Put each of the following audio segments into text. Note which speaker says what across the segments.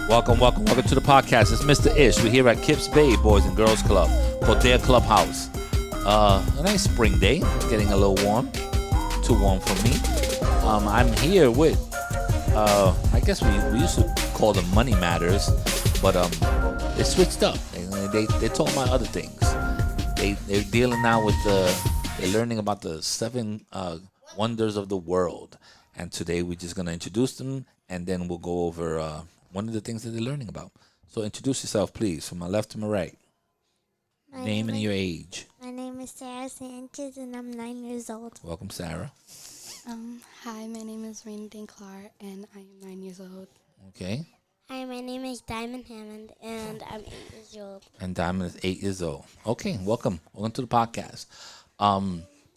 Speaker 1: Welcome to the podcast. It's Mr. Ish. We're here at Kips Bay Boys and Girls Club for their clubhouse. A nice spring day. It's getting a little warm. Too warm for me. I'm here with, I guess we used to call them Money Matters, but they switched up. They talk about other things. They're dealing now with they're learning about the seven wonders of the world. And today we're just going to introduce them, and then we'll go over one of the things that they're learning about. So introduce yourself, please, from my left to my right. Name and your age.
Speaker 2: My name is Sarah Sanchez, and I'm 9 years old.
Speaker 1: Welcome, Sarah.
Speaker 3: Hi, my name is Raina Dinklar, and I am 9 years old.
Speaker 1: Okay.
Speaker 2: Hi, my name is Diamond Hammond, and I'm 8 years old.
Speaker 1: And Diamond is 8 years old. Okay, welcome. Welcome to the podcast.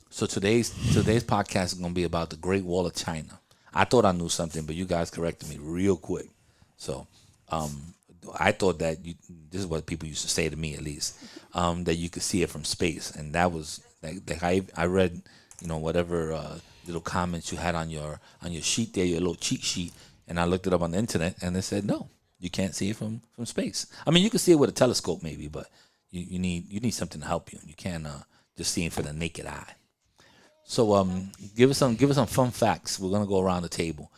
Speaker 1: So today's podcast is going to be about the Great Wall of China. I thought I knew something, but you guys corrected me real quick. So I thought that this is what people used to say to me, at least, that you could see it from space. And that was like I read, whatever little comments you had on your sheet there, your little cheat sheet, and I looked it up on the internet, and they said no, you can't see it from space. I mean, you can see it with a telescope maybe, but you need something to help you. You can't just see it for the naked eye. So give us some fun facts. We're gonna go around the table.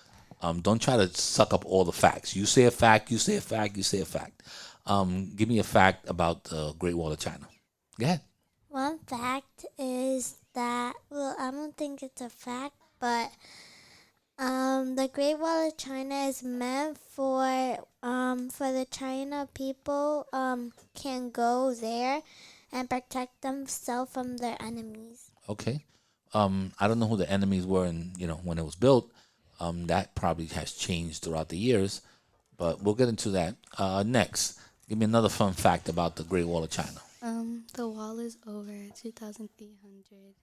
Speaker 1: Don't try to suck up all the facts. You say a fact, you say a fact, you say a fact. Give me a fact about the Great Wall of China. Go ahead.
Speaker 2: One fact is that, well, I don't think it's a fact, but the Great Wall of China is meant for the China people can go there and protect themselves from their enemies.
Speaker 1: Okay. I don't know who the enemies were, when it was built. That probably has changed throughout the years, but we'll get into that next. Give me another fun fact about the Great Wall of China.
Speaker 3: The wall is over 2,300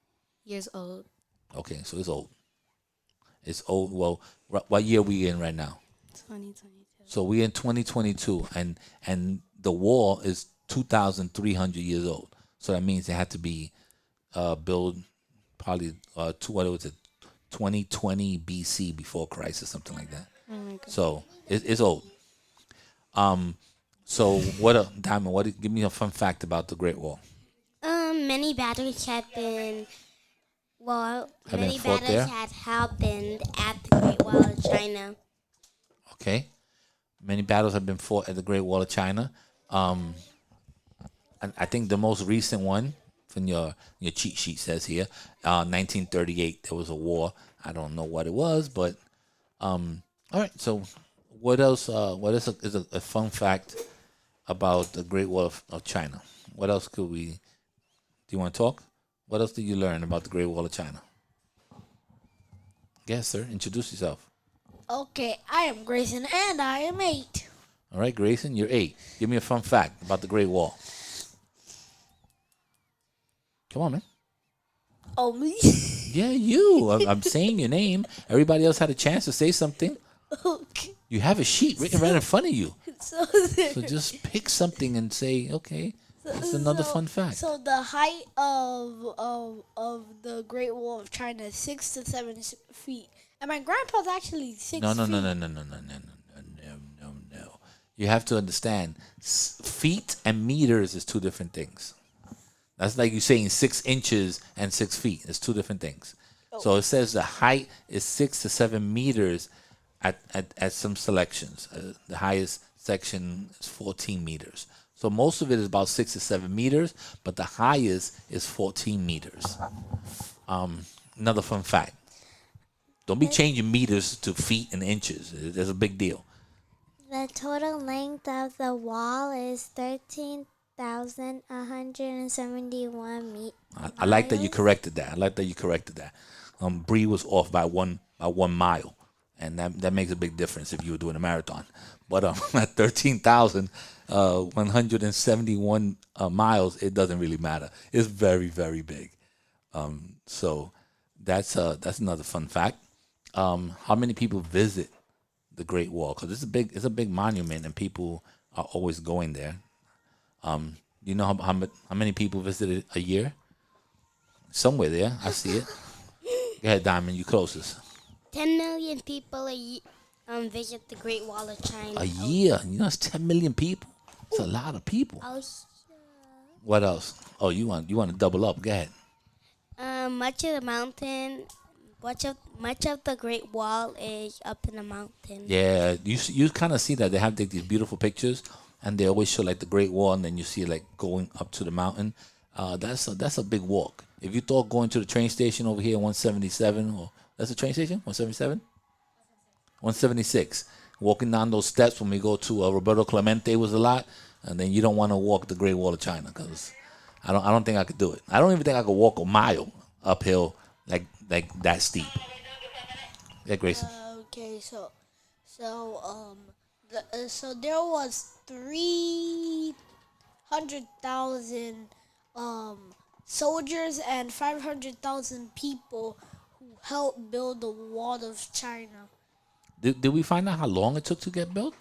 Speaker 3: years old.
Speaker 1: Okay, so it's old. It's old. Well, what year are we in right now?
Speaker 3: 2022.
Speaker 1: So we're in 2022, and the wall is 2,300 years old. So that means it had to be built probably 2020 BC before Christ or something like that.
Speaker 3: Oh my God.
Speaker 1: So it's old. So Diamond? Give me a fun fact about the Great Wall.
Speaker 2: Many battles have been. Well,
Speaker 1: Have
Speaker 2: many
Speaker 1: been fought
Speaker 2: battles
Speaker 1: there?
Speaker 2: have happened at the Great Wall of China.
Speaker 1: Okay. Many battles have been fought at the Great Wall of China. And I think the most recent one from your cheat sheet says here, 1938, there was a war. I don't know what it was, but all right. So what else? What is a fun fact about the Great Wall of China? What else could we? Do you want to talk? What else did you learn about the Great Wall of China? Yes, sir. Introduce yourself.
Speaker 2: Okay, I am Grayson, and I am 8.
Speaker 1: All right, Grayson, you're 8. Give me a fun fact about the Great Wall. Come on, man.
Speaker 2: Oh, me?
Speaker 1: Yeah, you. I'm saying your name. Everybody else had a chance to say something.
Speaker 2: Okay.
Speaker 1: You have a sheet written right in front of you.
Speaker 2: So
Speaker 1: just pick something and say, okay, it's another fun fact.
Speaker 4: So the height of the Great Wall of China is 6 to 7 feet, and my grandpa's actually 6
Speaker 1: No.
Speaker 4: feet.
Speaker 1: You have to understand, feet and meters is two different things. That's like you saying 6 inches and 6 feet. It's two different things. So it says the height is 6 to 7 meters at some selections. The highest section is 14 meters. So most of it is about 6 to 7 meters, but the highest is 14 meters. Another fun fact. Don't be changing meters to feet and inches. There's a big deal.
Speaker 2: the total length of the wall is 13,171 meters.
Speaker 1: I like that you corrected that. Bree was off by 1 mile, and that makes a big difference if you were doing a marathon. But at 13,171 miles, it doesn't really matter. It's very, very big. So that's another fun fact. How many people visit the Great Wall? Because it's a big monument, and people are always going there. You know how many people visit it a year? Somewhere there, I see it. Go ahead, Diamond. You closest.
Speaker 2: 10 million people
Speaker 5: visit the Great Wall of China.
Speaker 1: A year. You know, it's 10 million people. It's a lot of people. What else? Oh, you want to double up? Go ahead.
Speaker 5: Much of the mountain, much of the Great Wall is up in the mountain.
Speaker 1: Yeah, you kind of see that they have these beautiful pictures, and they always show like the Great Wall, and then you see like going up to the mountain. That's a big walk. If you thought going to the train station over here, 177, or that's the train station, 177, 176, walking down those steps when we go to Roberto Clemente was a lot, and then you don't want to walk the Great Wall of China because I don't think I could do it. I don't even think I could walk a mile uphill like that steep. Yeah, Grayson.
Speaker 4: Okay, so there was 300,000 soldiers and 500,000 people who helped build the Wall of China.
Speaker 1: Did we find out how long it took to get built?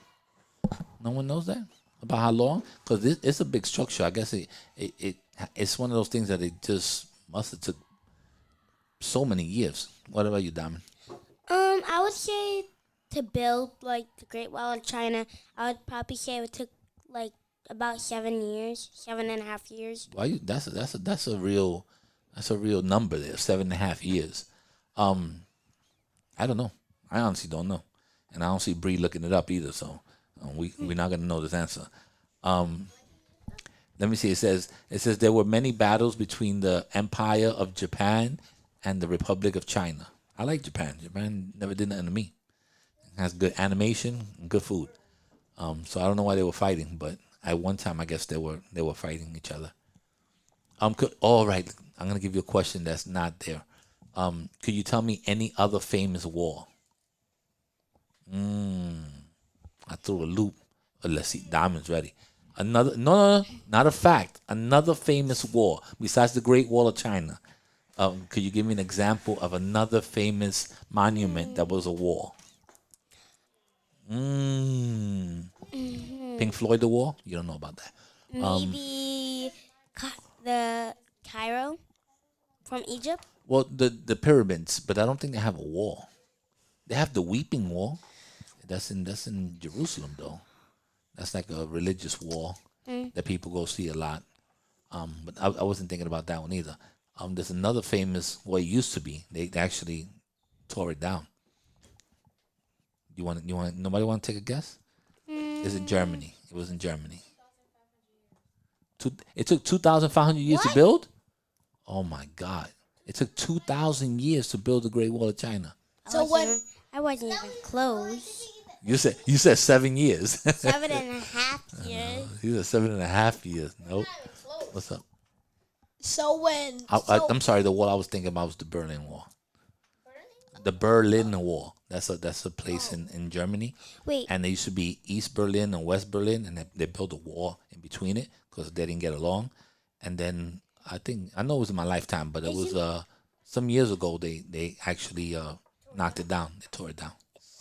Speaker 1: No one knows that about how long, because it's a big structure. I guess it's one of those things that it just must have took so many years. What about you, Diamond?
Speaker 5: I would say to build like the Great Wall of China, I would probably say it took like about 7 years, 7.5 years.
Speaker 1: Why? That's a real number there. 7.5 years. I don't know. I honestly don't know, and I don't see Bree looking it up either. So we're not gonna know this answer. Let me see. It says there were many battles between the Empire of Japan and the Republic of China. I like Japan. Japan never did nothing to me. It has good animation and good food. So I don't know why they were fighting, but at one time I guess they were fighting each other. All right. I'm gonna give you a question that's not there. Could you tell me any other famous war? I threw a loop. Let's see. Diamond's ready. Another no, not a fact. Another famous war besides the Great Wall of China. Could you give me an example of another famous monument that was a war? Pink Floyd, the Wall? You don't know about that.
Speaker 5: Maybe the Cairo from Egypt.
Speaker 1: Well, the pyramids, but I don't think they have a wall. They have the Weeping Wall. That's in Jerusalem though. That's like a religious wall that people go see a lot. But I wasn't thinking about that one either. There's another famous, well, it used to be. They actually tore it down. Nobody want to take a guess? It's in Germany. It was in Germany. It took 2,500 years to build? Oh my God. It took 2,000 years to build the Great Wall of China.
Speaker 5: I wasn't even close.
Speaker 1: You said 7 years.
Speaker 5: 7.5 years.
Speaker 1: You said 7.5 years. Nope. What's up?
Speaker 4: So when
Speaker 1: I'm sorry. The wall I was thinking about was the Berlin Wall. The Berlin Wall. That's a place in Germany.
Speaker 5: Wait.
Speaker 1: And there used to be East Berlin and West Berlin, and they built a wall in between it because they didn't get along. And then I know it was in my lifetime, but it was some years ago. They actually knocked it down. They tore it down.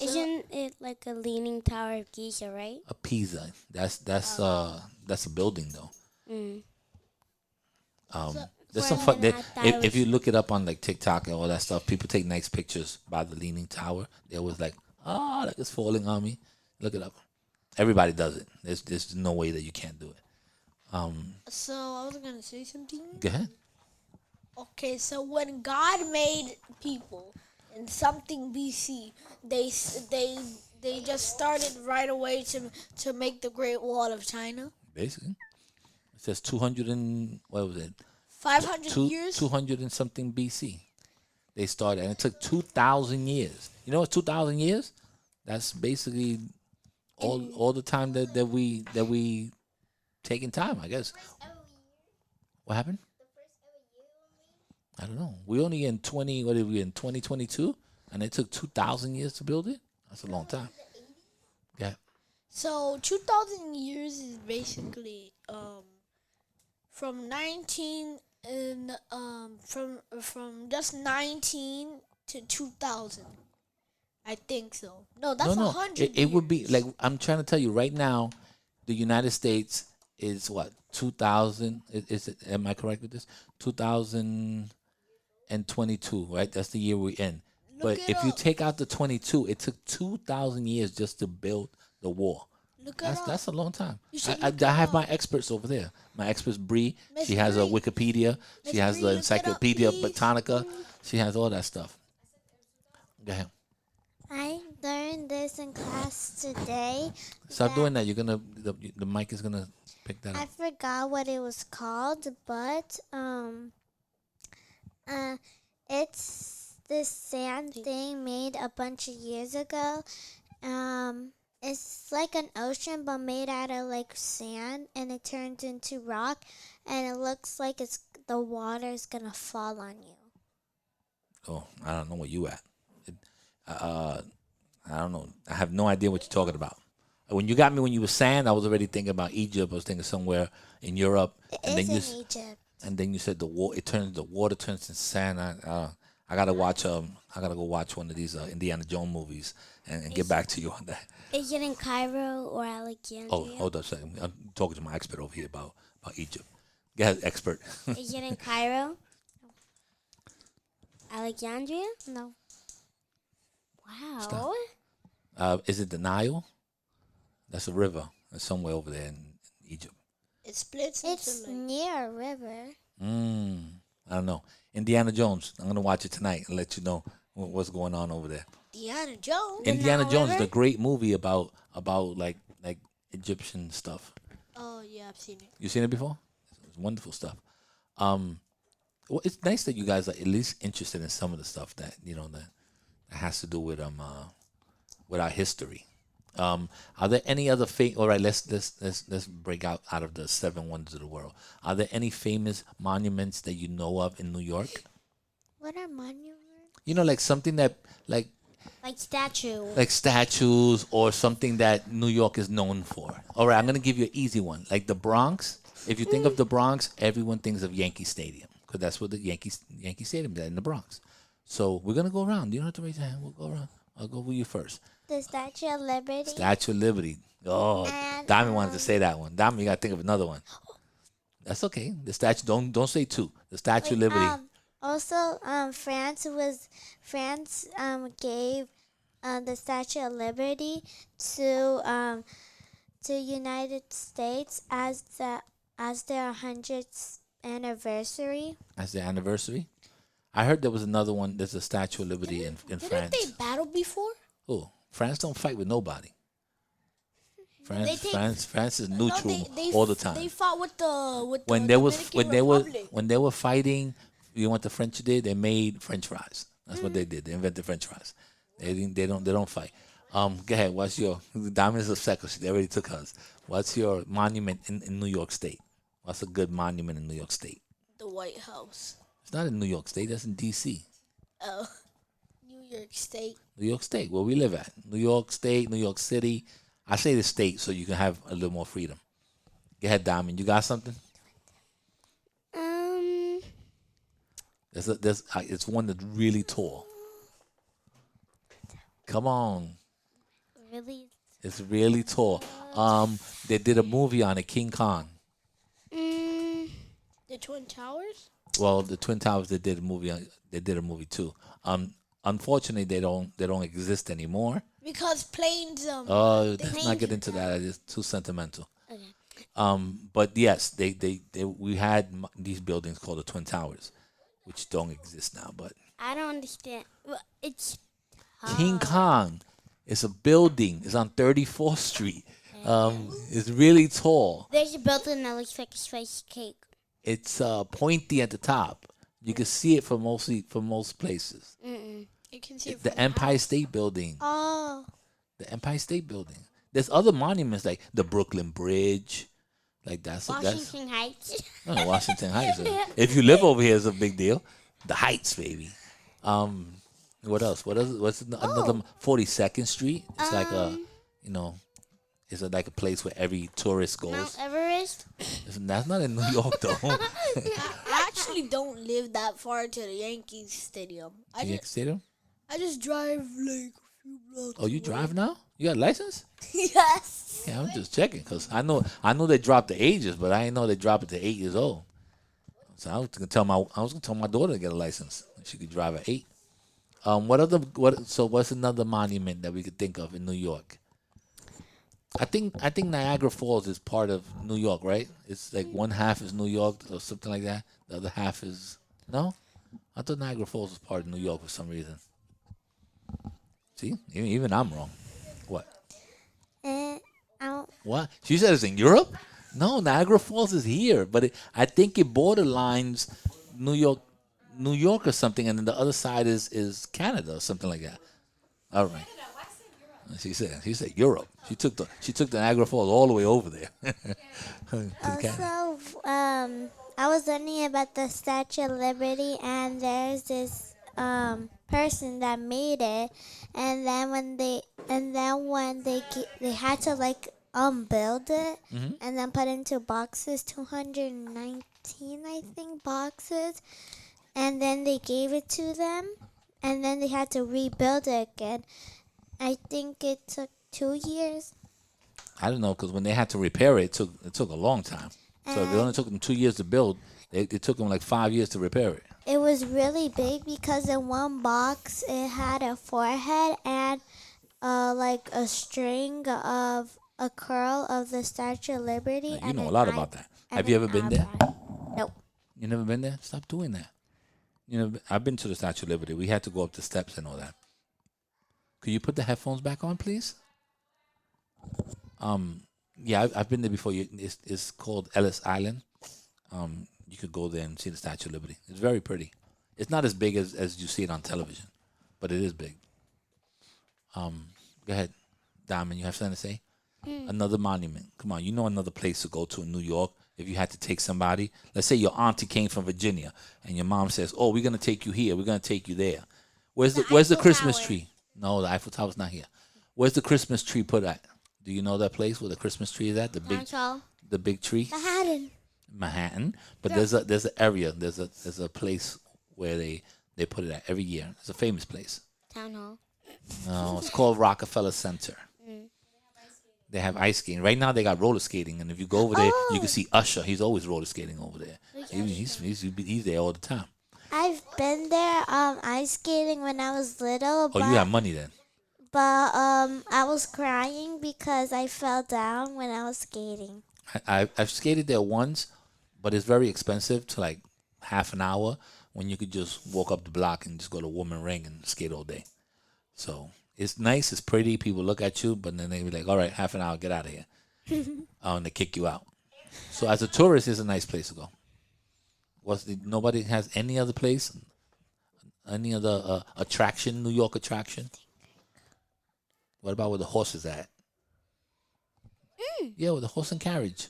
Speaker 5: Isn't it like a leaning tower of Giza, right?
Speaker 1: A Pisa. That's a building though. There's some fun. If you look it up on like TikTok and all that stuff, people take nice pictures by the leaning tower. They always like, like it's falling on me. Look it up. Everybody does it. There's no way that you can't do it.
Speaker 4: So I was gonna say something.
Speaker 1: Go ahead.
Speaker 4: Okay, so when God made people in something BC, they just started right away to make the Great Wall of China.
Speaker 1: Basically, it says 200 and what was it?
Speaker 4: 500 years.
Speaker 1: 200 and something BC. They started, and it took 2,000 years. You know what? 2,000 years. That's basically all the time that we taking time. I guess. What happened? I don't know. We only in 2022, and it took 2,000 years to build it. That's a long time. Yeah.
Speaker 4: So 2,000 years is basically from 19 and from just 19 to 2000. I think so. No, that's 100.
Speaker 1: It would be like I'm trying to tell you right now. The United States is what 2000. Is it? Am I correct with this? 2022, right? That's the year we're in. But
Speaker 4: it
Speaker 1: if you
Speaker 4: up.
Speaker 1: take out the 22, it took 2,000 years just to build the wall.
Speaker 4: Look it up.
Speaker 1: That's a long time.
Speaker 4: You should
Speaker 1: I
Speaker 4: look it
Speaker 1: have my
Speaker 4: up.
Speaker 1: experts over there. My experts, Bree.
Speaker 4: Miss
Speaker 1: She has a
Speaker 4: Bree.
Speaker 1: Wikipedia. She
Speaker 4: Miss
Speaker 1: has
Speaker 4: Bree,
Speaker 1: the
Speaker 4: look it up,
Speaker 1: Encyclopedia
Speaker 4: please.
Speaker 1: Britannica. She has all that stuff. Go ahead.
Speaker 2: I learned this in class today.
Speaker 1: Stop doing that. You're gonna the mic is gonna pick that
Speaker 2: I
Speaker 1: up.
Speaker 2: forgot what it was called, but it's this sand thing made a bunch of years ago. It's like an ocean, but made out of like sand, and it turns into rock, and it looks like the water is gonna fall on you.
Speaker 1: Oh, I don't know where you at. I don't know. I have no idea what you're talking about. When you got me when you were sand, I was already thinking about Egypt. I was thinking somewhere in Europe,
Speaker 2: It
Speaker 1: and then
Speaker 2: is
Speaker 1: you
Speaker 2: in Egypt.
Speaker 1: and then you said the water turns into sand. I gotta watch I gotta go watch one of these Indiana Jones movies and get back to you on that.
Speaker 5: Is it in Cairo or Alexandria?
Speaker 1: Oh, hold on a second. I'm talking to my expert over here about Egypt. Go ahead, expert.
Speaker 5: Is it in Cairo? Alexandria?
Speaker 2: No.
Speaker 5: Wow.
Speaker 1: Stop. Is it the Nile? That's a river. That's somewhere over there in Egypt.
Speaker 4: It splits
Speaker 2: It's
Speaker 4: into like.
Speaker 2: near a river.
Speaker 1: I don't know. Indiana Jones. I'm gonna watch it tonight and let you know what's going on over there.
Speaker 4: Indiana Jones.
Speaker 1: Indiana
Speaker 5: Nile
Speaker 1: Jones is
Speaker 5: River?
Speaker 1: a great movie about like Egyptian stuff.
Speaker 4: Oh yeah, I've seen it.
Speaker 1: You seen it before? It's wonderful stuff. Well, it's nice that you guys are at least interested in some of the stuff that that has to do with our history. Are there any other all right, let's break out of the seven wonders of the world. Are there any famous monuments that you know of in New York?
Speaker 2: What are monuments?
Speaker 1: Like something that
Speaker 5: Like statue.
Speaker 1: like statues or something that New York is known for. All right, I'm gonna give you an easy one. Like the Bronx. If you think of the Bronx, everyone thinks of Yankee Stadium because that's where the Yankee Stadium is in the Bronx. So we're gonna go around. You don't have to raise your hand. We'll go around. I'll go with you first.
Speaker 2: The Statue of Liberty.
Speaker 1: Statue of Liberty. Oh,
Speaker 2: And,
Speaker 1: Diamond wanted to say that one. Diamond, you gotta think of another one. That's okay. The statue. Don't say two. The Statue of Liberty.
Speaker 2: Also, France gave the Statue of Liberty to United States as their 100th anniversary.
Speaker 1: That's the anniversary. I heard there was another one. There's a Statue of Liberty in
Speaker 4: Didn't
Speaker 1: France.
Speaker 4: they battle before?
Speaker 1: Oh, France don't fight with nobody. France is neutral
Speaker 4: they
Speaker 1: all the time.
Speaker 4: They fought with the
Speaker 1: When
Speaker 4: Dominican Republic.
Speaker 1: when they were fighting, you know what the French did? They made French fries. That's what they did. They invented French fries. They don't fight. Go ahead. What's your Diamond is a second? They already took hers. What's your monument in New York State? What's a good monument in New York State?
Speaker 4: The White House.
Speaker 1: It's not in New York State. That's in D.C.
Speaker 4: Oh, New York State.
Speaker 1: New York State, where we live at. New York State, New York City. I say the state so you can have a little more freedom. Go ahead, Diamond. You got something? It's one that's really tall. Come on.
Speaker 2: Really?
Speaker 1: It's really tall. They did a movie on it, King Kong.
Speaker 4: The Twin Towers.
Speaker 1: Well, the Twin Towers they did a movie too. Unfortunately they don't exist anymore.
Speaker 4: Because planes.
Speaker 1: Oh, let's not get into that. It's too sentimental. Okay. But yes, we had these buildings called the Twin Towers, which don't exist now. But
Speaker 5: I don't understand. Well, it's
Speaker 1: King Kong is a building. It's on 34th Street. It's really tall.
Speaker 5: there's a building that looks like a spice cake.
Speaker 1: It's pointy at the top. You can see it from most places.
Speaker 4: You can see it
Speaker 1: The
Speaker 4: from
Speaker 1: Empire State Building.
Speaker 2: Oh,
Speaker 1: The Empire State Building. There's other monuments like the Brooklyn Bridge. Like that's
Speaker 5: Washington Heights.
Speaker 1: oh, Washington Heights. If you live over here, it's a big deal. The Heights, baby. What else? What's another 42nd Street? It's like it's like a place where every tourist goes.
Speaker 5: Mount Everest.
Speaker 1: That's not in New York though.
Speaker 4: I actually don't live that far to the Yankees Stadium.
Speaker 1: Yankee Stadium?
Speaker 4: I just drive like a few blocks.
Speaker 1: Oh, you drive now? You got a license?
Speaker 4: Yes.
Speaker 1: Yeah, I'm just checking because I know they dropped the ages, but I didn't know they dropped it to 8 years old. So I was gonna tell my daughter to get a license. She could drive at 8. What's another monument that we could think of in New York? I think Niagara Falls is part of New York, right? It's like one half is New York or something like that. The other half is no. I thought Niagara Falls was part of New York for some reason. See, even I'm wrong. What?
Speaker 2: I don't,
Speaker 1: What? She said it's in Europe? No, Niagara Falls is here, but I think it borderlines New York, New York or something, and then the other side is Canada or something like that. All right. She said Europe. She took the Niagara Falls all the way over there. To Canada.
Speaker 2: also, I was learning about the Statue of Liberty, and there's this person that made it, and then they had to like build it and then put into boxes, 219 I think boxes, and then they gave it to them, and then they had to rebuild it again. I think it took 2 years.
Speaker 1: I don't know, because when they had to repair it, it took a long time. So if it only took them 2 years to build, it took them like 5 years to repair it.
Speaker 2: It was really big because in one box it had a forehead and like a string of a curl of the Statue of Liberty.
Speaker 1: You
Speaker 2: and
Speaker 1: know a
Speaker 2: an
Speaker 1: lot
Speaker 2: eye-
Speaker 1: about that.
Speaker 2: and
Speaker 1: Have you
Speaker 2: an
Speaker 1: ever been there?
Speaker 2: eyebrow. Nope.
Speaker 1: You never been there? Stop doing that. I've been to the Statue of Liberty. We had to go up the steps and all that. Could you put the headphones back on, please? Yeah, I've been there before. It's called Ellis Island. You could go there and see the Statue of Liberty. It's very pretty. It's not as big as you see it on television, but it is big. Go ahead, Diamond. You have something to say? Another monument. Come on, you know another place to go to in New York. If you had to take somebody, let's say your auntie came from Virginia, and your mom says, "Oh, we're gonna take you here. We're gonna take you there." Where's the
Speaker 5: Eiffel
Speaker 1: Christmas
Speaker 5: Tower.
Speaker 1: tree? No, the Eiffel Tower's not here. Where's the Christmas tree put at? Do you know that place where the Christmas tree is at? The big tree,
Speaker 2: Manhattan.
Speaker 1: Manhattan. But there's an area. There's a place where they put it at every year. It's a famous place.
Speaker 5: Town Hall.
Speaker 1: No, it's called Rockefeller Center. They have ice skating. Right now they got roller skating, and if you go over there, you can see Usher. He's always roller skating over there. He's there all the time.
Speaker 2: I've been there ice skating when I was little,
Speaker 1: Oh, you have money then.
Speaker 2: but I was crying because I fell down when I was skating.
Speaker 1: I've skated there once, but it's very expensive to like half an hour when you could just walk up the block and just go to Woman Ring and skate all day. So it's nice, it's pretty. People look at you, but then they be like, "All right, half an hour, get out of here," and they kick you out. So as a tourist, it's a nice place to go. Nobody has any other place, any other attraction, New York attraction? What about where the horse is at? Yeah, with the horse and carriage.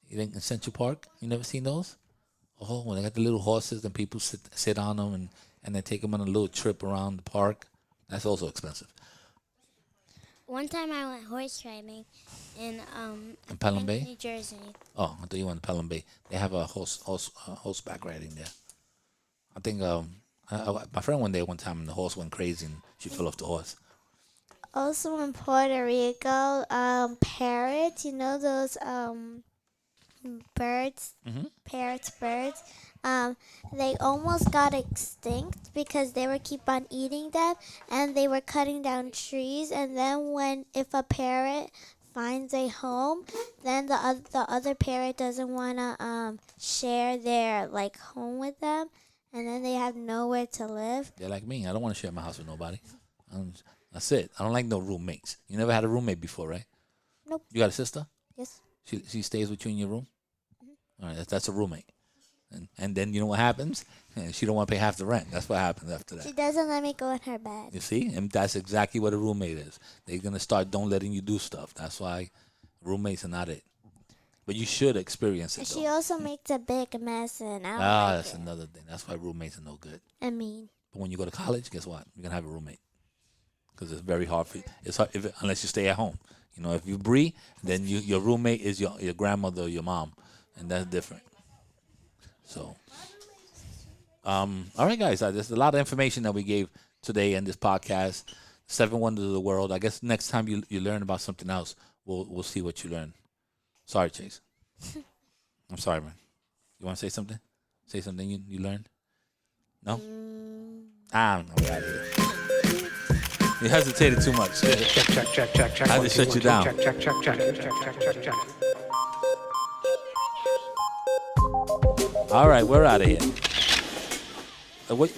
Speaker 1: You think in Central Park? You never seen those? Oh, when they got the little horses and people sit on them and they take them on a little trip around the park. That's also expensive.
Speaker 5: One time I went horse riding in
Speaker 1: In Pelham
Speaker 5: in
Speaker 1: Bay?
Speaker 5: New Jersey.
Speaker 1: Oh, I thought you went to Pelham Bay. They have a horseback riding there. I think my friend went there one time and the horse went crazy and she fell off the horse.
Speaker 2: Also in Puerto Rico, parrots, you know those birds, birds, they almost got extinct because they were keep on eating them and they were cutting down trees, and then if a parrot finds a home, then the other parrot doesn't want to share their like home with them, and then they have nowhere to live.
Speaker 1: They're like me. I don't want to share my house with nobody. That's it. I don't like no roommates. You never had a roommate before, right?
Speaker 2: Nope.
Speaker 1: You got a sister?
Speaker 2: Yes.
Speaker 1: She stays with you in your room? All right, that's a roommate. And then you know what happens? She don't want to pay half the rent. That's what happens after
Speaker 2: She
Speaker 1: that.
Speaker 2: doesn't let me go in her bed.
Speaker 1: You see? And that's exactly what a roommate is. They're going to start don't letting you do stuff. That's why roommates are not it. But you should experience it,
Speaker 2: She
Speaker 1: though.
Speaker 2: also makes a big mess, and I don't like
Speaker 1: That's
Speaker 2: it.
Speaker 1: another thing. That's why roommates are no good.
Speaker 2: I mean,
Speaker 1: But when you go to college, guess what? You're going to have a roommate. Because it's very hard for you. It's hard unless you stay at home. You know, if you Bree, then your roommate is your grandmother or your mom. And that's different. So, all right, guys. There's a lot of information that we gave today in this podcast. 7 Wonders of the World. I guess next time you learn about something else, we'll see what you learn. Sorry, Chase. I'm sorry, man. You want to say something? Say something you learned? No? Ah, no, we're out of here. You hesitated too much.
Speaker 6: Check.
Speaker 1: I had to shut you down.
Speaker 6: Check.
Speaker 1: All right, we're out of here. What